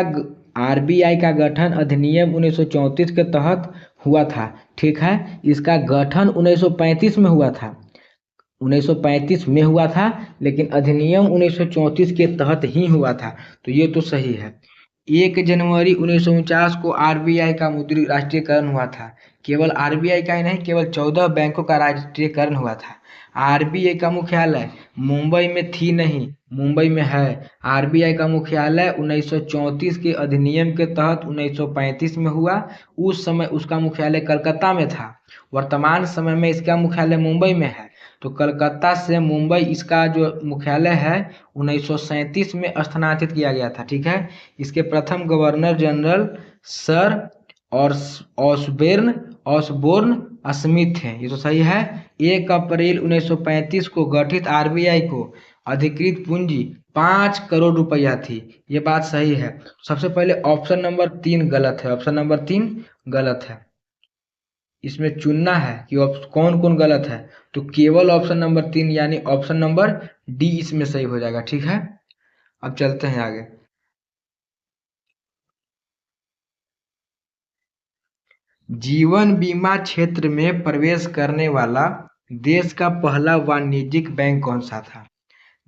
आरबीआई का गठन अधिनियम 1934 के तहत हुआ था। ठीक है, इसका गठन 1935 में हुआ था, 1935 में हुआ था, लेकिन अधिनियम 1934 के तहत ही हुआ था। तो ये तो सही है। 1 जनवरी 1949 को आरबीआई का मुद्री राष्ट्रीयकरण हुआ था। केवल आरबीआई का ही नहीं, केवल 14 बैंकों का राष्ट्रीयकरण हुआ था। आरबीआई का मुख्यालय मुंबई में थी नहीं, मुंबई में है। आरबीआई का मुख्यालय 1934 के अधिनियम के तहत 1935 में हुआ। उस समय उसका मुख्यालय कलकत्ता में था। वर्तमान समय में इसका मुख्यालय मुंबई में है। तो कलकत्ता से मुंबई इसका जो मुख्यालय है 1937 में स्थानांतरित किया गया था। ठीक है। इसके प्रथम गवर्नर जनरल सर और ऑसबोर्न ऑसबोर्न स्मिथ थे। ये तो सही है। 1 अप्रैल 1935 को गठित आरबीआई को अधिकृत पूंजी 5 करोड़ रुपया थी। ये बात सही है। सबसे पहले ऑप्शन नंबर 3 गलत है। ऑप्शन नंबर 3 गलत है। इसमें चुनना है कि कौन कौन गलत है। तो केवल ऑप्शन नंबर 3 यानी ऑप्शन नंबर डी इसमें सही हो जाएगा। ठीक है। अब चलते हैं आगे। जीवन बीमा क्षेत्र में प्रवेश करने वाला देश का पहला वाणिज्यिक बैंक कौन सा था?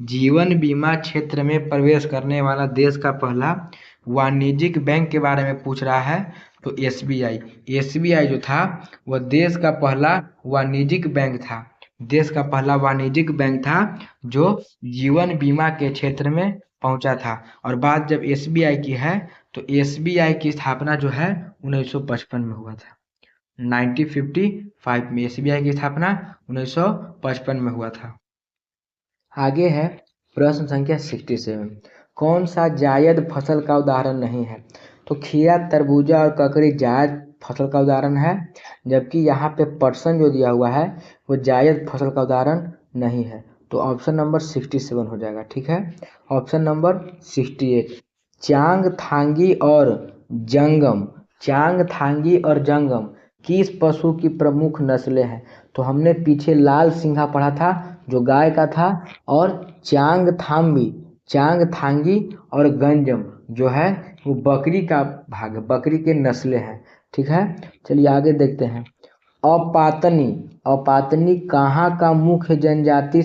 जीवन बीमा क्षेत्र में प्रवेश करने वाला देश का पहला वाणिज्यिक बैंक के बारे में पूछ रहा है। तो एसबीआई। एसबीआई जो था वह देश का पहला वाणिज्यिक बैंक था। देश का पहला वाणिज्यिक बैंक था जो जीवन बीमा के क्षेत्र में पहुंचा था। और बात जब एसबीआई की है तो एसबीआई की स्थापना जो है 1955 में हुआ था। 1955 में एसबीआई की स्थापना 1955 में हुआ था। आगे है प्रश्न संख्या 67। कौन सा जायद फसल का उदाहरण नहीं है? तो खीरा, तरबूजा और ककड़ी जायद फसल का उदाहरण है, जबकि यहाँ पे पर्सन जो दिया हुआ है वो जायद फसल का उदाहरण नहीं है। तो ऑप्शन नंबर 67 हो जाएगा। ठीक है। ऑप्शन नंबर 68 चांगथांगी और जंगम। चांगथांगी और जंगम किस पशु की प्रमुख नस्लें हैं? तो हमने पीछे लाल सिंघा पढ़ा था जो गाय का था, और चांगथांगी और गंजम जो है वो बकरी का भाग है, बकरी के नस्लें हैं। ठीक है। चलिए आगे देखते हैं। अपातनी। अपातनी कहाँ का मुख्य जनजाति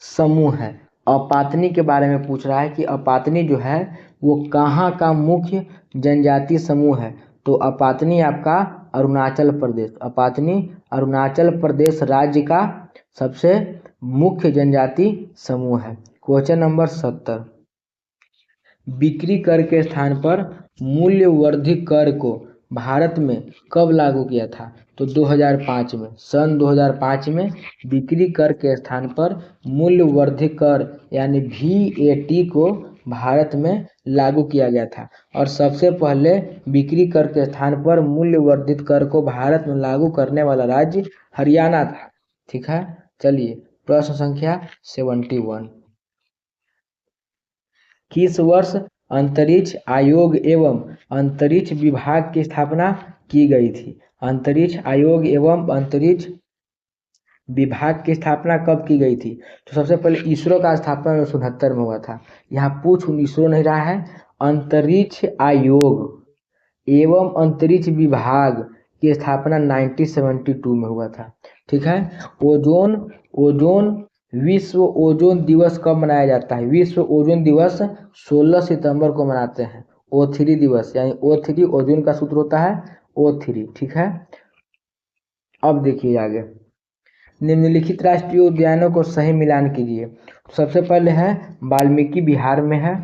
समूह है? अपातनी के बारे में पूछ रहा है कि अपातनी जो है वो कहाँ का मुख्य जनजाति समूह है। तो अपातनी आपका अरुणाचल प्रदेश, अपातनी अरुणाचल प्रदेश राज्य का सबसे मुख्य जनजाति समूह है। Question number 70। बिक्री कर के स्थान पर मूल्य वर्धित कर को भारत में कब लागू किया था? तो 2005 में, सन 2005 में बिक्री कर के स्थान पर मूल्य वर्धित कर यानी VAT को भारत में लागू किया गया था। और सबसे पहले बिक्री कर के स्थान पर मूल्य वर्धित कर को भारत में लागू करने वाला राज्य हरियाणा था। ठीक है। चलिए प्रश्न संख्या 71। किस वर्ष अंतरिक्ष आयोग एवं अंतरिक्ष विभाग की स्थापना की गई थी? अंतरिक्ष आयोग एवं अंतरिक्ष विभाग की स्थापना कब की गई थी? तो सबसे पहले इसरो का स्थापना 1969 में हुआ था। यहाँ पूछ इसरो नहीं रहा है। अंतरिक्ष आयोग एवं अंतरिक्ष विभाग की स्थापना 1972 में हुआ था। ठीक है। ओजोन विश्व ओजोन दिवस कब मनाया जाता है? विश्व ओजोन दिवस 16 सितंबर को मनाते हैं। O3 दिवस यानी O3 ओजोन का सूत्र होता है O3। ठीक है। अब देखिए आगे। निम्नलिखित राष्ट्रीय उद्यानों को सही मिलान कीजिए। सबसे पहले है वाल्मीकि, बिहार में है।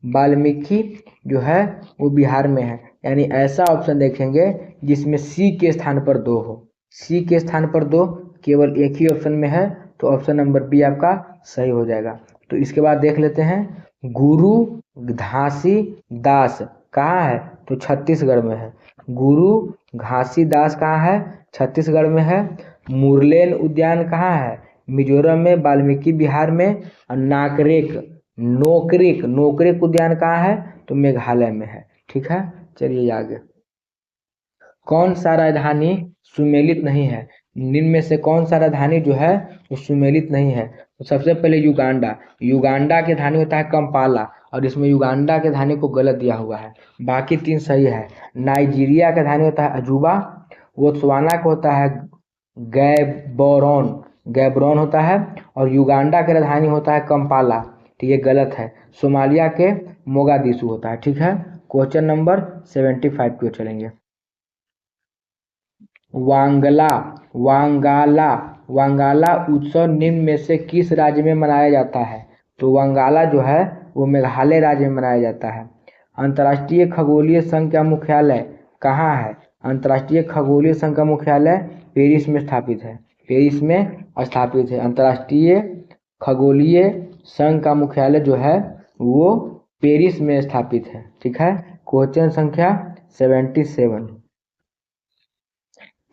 वाल्मीकि जो है वो बिहार में है, यानी ऐसा ऑप्शन देखेंगे जिसमें सी के स्थान पर 2 हो। सी के स्थान पर 2 केवल एक ही ऑप्शन में है, तो ऑप्शन नंबर बी आपका सही हो जाएगा। तो इसके बाद देख लेते हैं गुरु घासीदास कहाँ है? तो छत्तीसगढ़ में है। गुरु घासीदास कहाँ है? छत्तीसगढ़ में है। मुरलेन उद्यान कहाँ है? मिजोरम में। वाल्मीकि बिहार में। और नोकरेक उद्यान कहाँ है? तो मेघालय में है। ठीक है। चलिए आगे। कौन सा राजधानी सुमेलित नहीं है? निम्न में से कौन सा राजधानी जो है वो सुमेलित नहीं है? तो सबसे पहले युगांडा। युगांडा की राजधानी होता है कंपाला, और इसमें युगांडा की राजधानी को गलत दिया हुआ है। बाकी 3 सही है। नाइजीरिया की राजधानी होता है अजूबा। बोत्सवाना का होता है गैबोरॉन होता है। और युगांडा की राजधानी होता है कंपाला। तो ये गलत है, सोमालिया के मोगादिशु होता है। ठीक है, क्वेश्चन नंबर 75 पे चलेंगे। वांगला वांगाला वांगाला उत्सव निम्न में से किस राज्य में मनाया जाता है? तो वांगाला जो है वो मेघालय राज्य में मनाया जाता है। अंतर्राष्ट्रीय खगोलीय संघ का मुख्यालय कहाँ है? अंतर्राष्ट्रीय खगोलीय संघ का मुख्यालय पेरिस में स्थापित है। पेरिस में स्थापित है। अंतर्राष्ट्रीय खगोलीय संघ का मुख्यालय जो है वो पेरिस में स्थापित है। ठीक है, क्वेश्चन संख्या 77।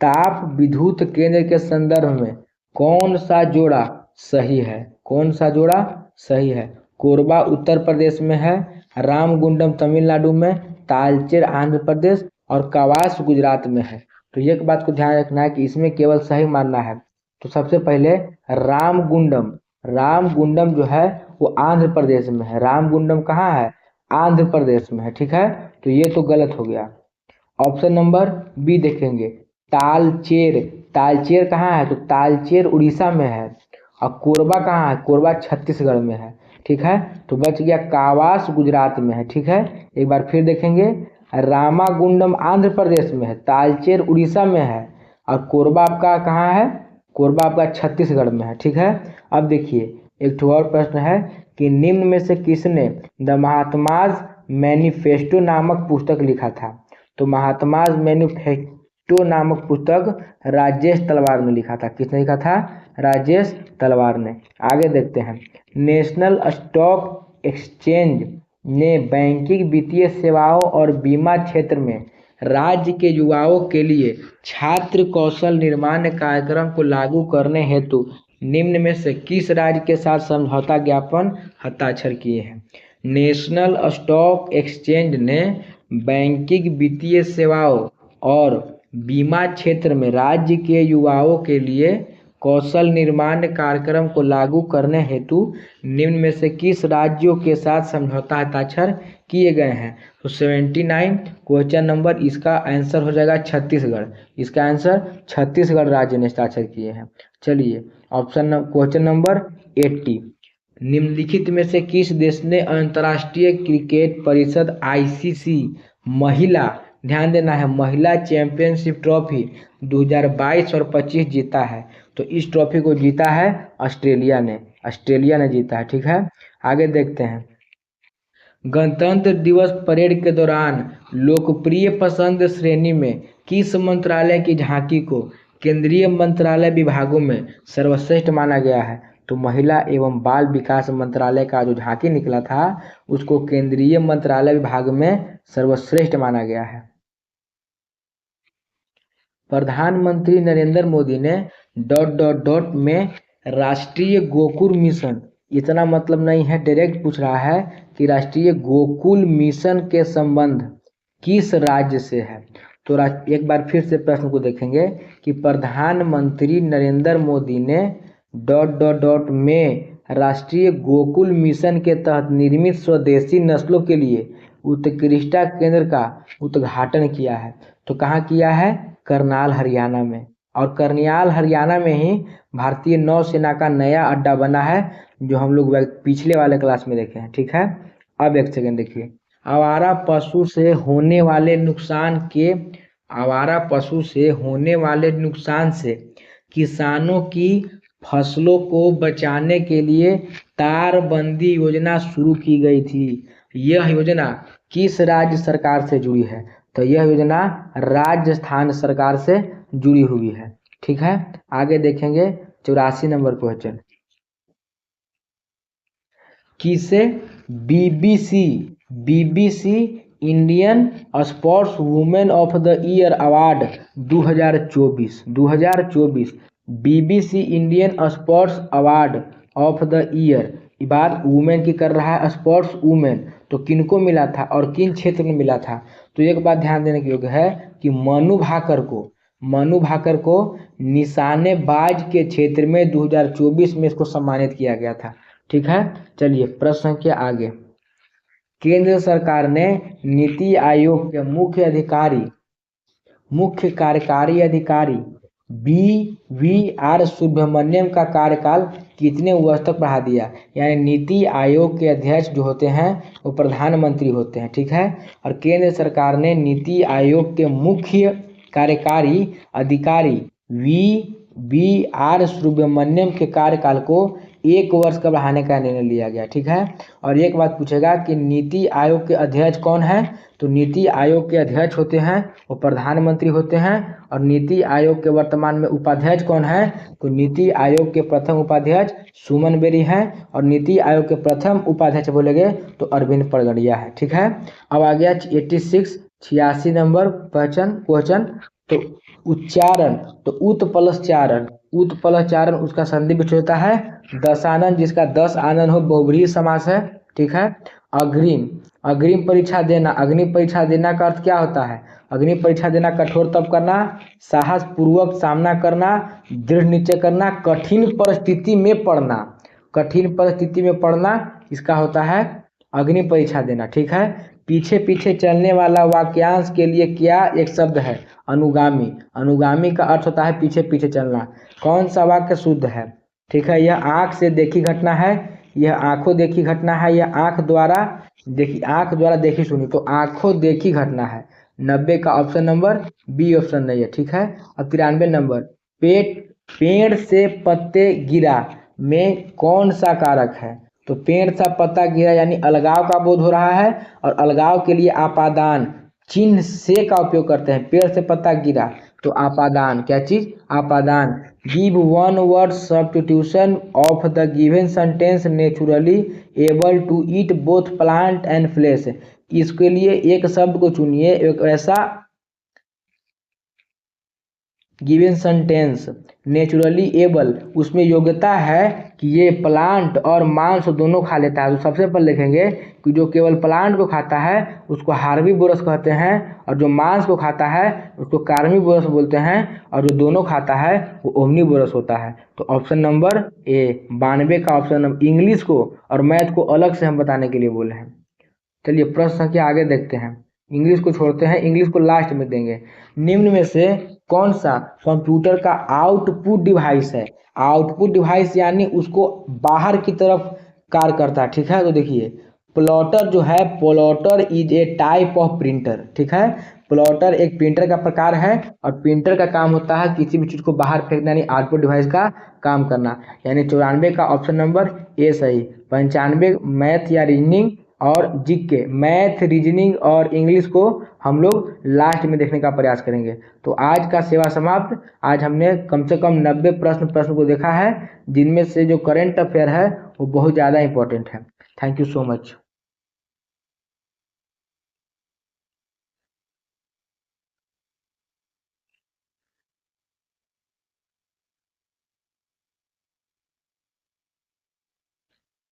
ताप विद्युत केंद्र के संदर्भ में कौन सा जोड़ा सही है? कौन सा जोड़ा सही है? कोरबा उत्तर प्रदेश में है, रामगुंडम तमिलनाडु में, तालचेर आंध्र प्रदेश और कवास गुजरात में है। तो एक बात को ध्यान रखना है कि इसमें केवल सही मानना है। तो सबसे पहले रामगुंडम रामगुंडम जो है वो आंध्र प्रदेश में है। रामगुंडम कहाँ है? आंध्र प्रदेश में है। ठीक है, तो ये तो गलत हो गया। ऑप्शन नंबर बी देखेंगे, तालचेर। तालचेर कहाँ है? तो तालचेर उड़ीसा में है। और कोरबा कहाँ है? कोरबा छत्तीसगढ़ में है। ठीक है, तो बच गया कावास गुजरात में है। ठीक है, एक बार फिर देखेंगे, रामागुंडम आंध्र प्रदेश में है, तालचेर उड़ीसा में है और कोरबा आपका कहाँ है? कोरबा आपका छत्तीसगढ़ में है। ठीक है, अब देखिए एक ठो और प्रश्न है कि निम्न में से किसने द महात्माज मैनिफेस्टो नामक पुस्तक लिखा था? तो महात्माज मैनिफेस्टो नामक पुस्तक राजेश तलवार ने लिखा था। किसने लिखा था? राजेश तलवार ने। आगे देखते हैं, नेशनल स्टॉक एक्सचेंज ने बैंकिंग, वित्तीय सेवाओं और बीमा क्षेत्र में राज्य के युवाओं के लिए छात्र कौशल निर्माण कार्यक्रम को लागू करने हेतु निम्न में से किस राज्य के साथ समझौता ज्ञापन हस्ताक्षर किए हैं? नेशनल स्टॉक एक्सचेंज ने बैंकिंग, वित्तीय सेवाओं और बीमा क्षेत्र में राज्य के युवाओं के लिए कौशल निर्माण कार्यक्रम को लागू करने हेतु निम्न में से किस राज्यों के साथ समझौता हस्ताक्षर किए गए हैं? तो 79 क्वेश्चन नंबर, इसका आंसर हो जाएगा छत्तीसगढ़। इसका आंसर छत्तीसगढ़ राज्य ने हस्ताक्षर किए हैं। चलिए क्वेश्चन नंबर 80, निम्नलिखित में से किस देश ने अंतर्राष्ट्रीय क्रिकेट परिषद आईसीसी महिला, ध्यान देना है, महिला चैंपियनशिप ट्रॉफी 2022 और 25 जीता है? तो इस ट्रॉफी को जीता है ऑस्ट्रेलिया ने जीता है। ठीक है, आगे देखते हैं, गणतंत्र दिवस परेड के दौरान लोकप्रिय पसंद श्रेणी में किस मंत्रालय की झांकी को केंद्रीय मंत्रालय विभागों में सर्वश्रेष्ठ माना गया है? तो महिला एवं बाल विकास मंत्रालय का जो झांकी निकला था उसको केंद्रीय मंत्रालय विभाग में सर्वश्रेष्ठ माना गया है। प्रधानमंत्री नरेंद्र मोदी ने ... में राष्ट्रीय गोकुल मिशन, इतना मतलब नहीं है, डायरेक्ट पूछ रहा है कि राष्ट्रीय गोकुल मिशन के संबंध किस राज्य से है? तो एक बार फिर से प्रश्न को देखेंगे कि प्रधानमंत्री नरेंद्र मोदी ने ... में राष्ट्रीय गोकुल मिशन के तहत निर्मित स्वदेशी नस्लों के लिए उत्कृष्टता केंद्र का उद्घाटन किया है। तो कहाँ किया है? करनाल हरियाणा में। और करनाल हरियाणा में ही भारतीय नौसेना का नया अड्डा बना है जो हम लोग पिछले वाले क्लास में देखे हैं। ठीक है, अब एक सेकंड देखिए, आवारा पशु से होने वाले नुकसान से किसानों की फसलों को बचाने के लिए तारबंदी योजना शुरू की गई थी। यह योजना किस राज्य सरकार से जुड़ी है? तो यह योजना राजस्थान सरकार से जुड़ी हुई है। ठीक है, आगे देखेंगे 84 नंबर क्वेश्चन, किसे BBC Indian sports women of the year award 2024 BBC Indian sports award of the year, बात वुमेन की कर रहा है, स्पोर्ट्स वुमेन, तो किनको मिला था और किन क्षेत्र में मिला था? तो एक बात ध्यान देने की योग्य है कि मनु भाकर को निशानेबाज के क्षेत्र में 2024 में इसको सम्मानित किया गया था। ठीक है, चलिए प्रश्न संख्या आगे, केंद्र सरकार ने नीति आयोग के मुख्य कार्यकारी अधिकारी BVR सुब्रमण्यम का कार्यकाल कितने वर्ष तक बढ़ा दिया। यानी नीति आयोग के अध्यक्ष जो होते हैं वो प्रधानमंत्री होते हैं, ठीक है। और केंद्र सरकार ने नीति आयोग के मुख्य कार्यकारी अधिकारी BVR सुब्रमण्यम के कार्यकाल को 1 वर्ष का बढ़ाने का निर्णय लिया गया, ठीक है। और एक बात पूछेगा कि नीति आयोग के अध्यक्ष कौन है, तो नीति आयोग के अध्यक्ष होते हैं वो प्रधानमंत्री होते हैं। और नीति आयोग के वर्तमान में उपाध्यक्ष कौन है, तो नीति आयोग के प्रथम उपाध्यक्ष सुमन बेरी हैं। और नीति आयोग के प्रथम उपाध्यक्ष बोलेंगे तो अरविंद पड़गड़िया है, ठीक है। अब आ गया 86 नंबर क्वेश्चन। तो उच्चारण, तो उत प्लस चारण उसका संधि विच्छेद होता है दशानन, जिसका 10 आनन हो बहुब्रीहि समास है, ठीक है। अग्रिम परीक्षा देना, अग्नि परीक्षा देना का अर्थ क्या होता है, अग्नि परीक्षा देना कठोर तप करना, साहस पूर्वक सामना करना, दृढ़ निश्चय करना, कठिन परिस्थिति में पड़ना, इसका होता है अग्नि परीक्षा देना, ठीक है। पीछे पीछे चलने वाला वाक्यांश के लिए क्या एक शब्द है, अनुगामी का अर्थ होता है पीछे पीछे चलना। कौन सा वाक्य शुद्ध है, ठीक है। यह आंख से देखी घटना है, यह आंखों देखी घटना है, यह आंख द्वारा देखी सुनी, तो आंखों देखी घटना है। 90 का ऑप्शन नंबर बी ऑप्शन नहीं है, ठीक है। अब 93 नंबर, पेड़ से पत्ते गिरा में कौन सा कारक है, तो पेड़ सा पत्ता गिरा यानी अलगाव का बोध हो रहा है। और अलगाव के लिए आपादान चिन्ह से का उपयोग करते हैं। पेड़ से पत्ता गिरा तो आपादान, क्या चीज, आपादान। Give one word substitution of the given sentence naturally able to eat both plant and flesh. इसके लिए एक शब्द को चुनिए, एक ऐसा गिवन सेंटेंस नेचुरली एबल, उसमें योग्यता है कि ये प्लांट और मांस दोनों खा लेता है। तो सबसे पहले लिखेंगे कि जो केवल प्लांट को खाता है उसको हार्बीवोरस कहते हैं, और जो मांस को खाता है उसको कार्निवोरस बोलते हैं, और जो दोनों खाता है वो ओमनीवोरस होता है। तो ऑप्शन नंबर ए 92 का ऑप्शन नंबर। इंग्लिश को और मैथ को अलग से हम बताने के लिए बोले हैं। चलिए प्रश्न संख्या आगे देखते हैं। इंग्लिश को छोड़ते हैं, इंग्लिश को लास्ट में देंगे। निम्न में से कौन सा कंप्यूटर का आउटपुट डिवाइस है। आउटपुट डिवाइस यानी उसको बाहर की तरफ कार्य करता है, ठीक है। तो देखिए प्लॉटर जो है, plotter is a type of printer, ठीक है। प्लॉटर एक प्रिंटर का प्रकार है, और प्रिंटर का काम होता है किसी भी चीज को बाहर फेंकना, यानी आउटपुट डिवाइस का काम करना। यानी 94 का ऑप्शन नंबर ए सही। 95 मैथ या रीजनिंग और जीके, मैथ रीजनिंग और इंग्लिश को हम लोग लास्ट में देखने का प्रयास करेंगे। तो आज का सेवा समाप्त। आज हमने कम से कम 90 प्रश्न को देखा है, जिनमें से जो करंट अफेयर है वो बहुत ज़्यादा इंपॉर्टेंट है। Thank you so much.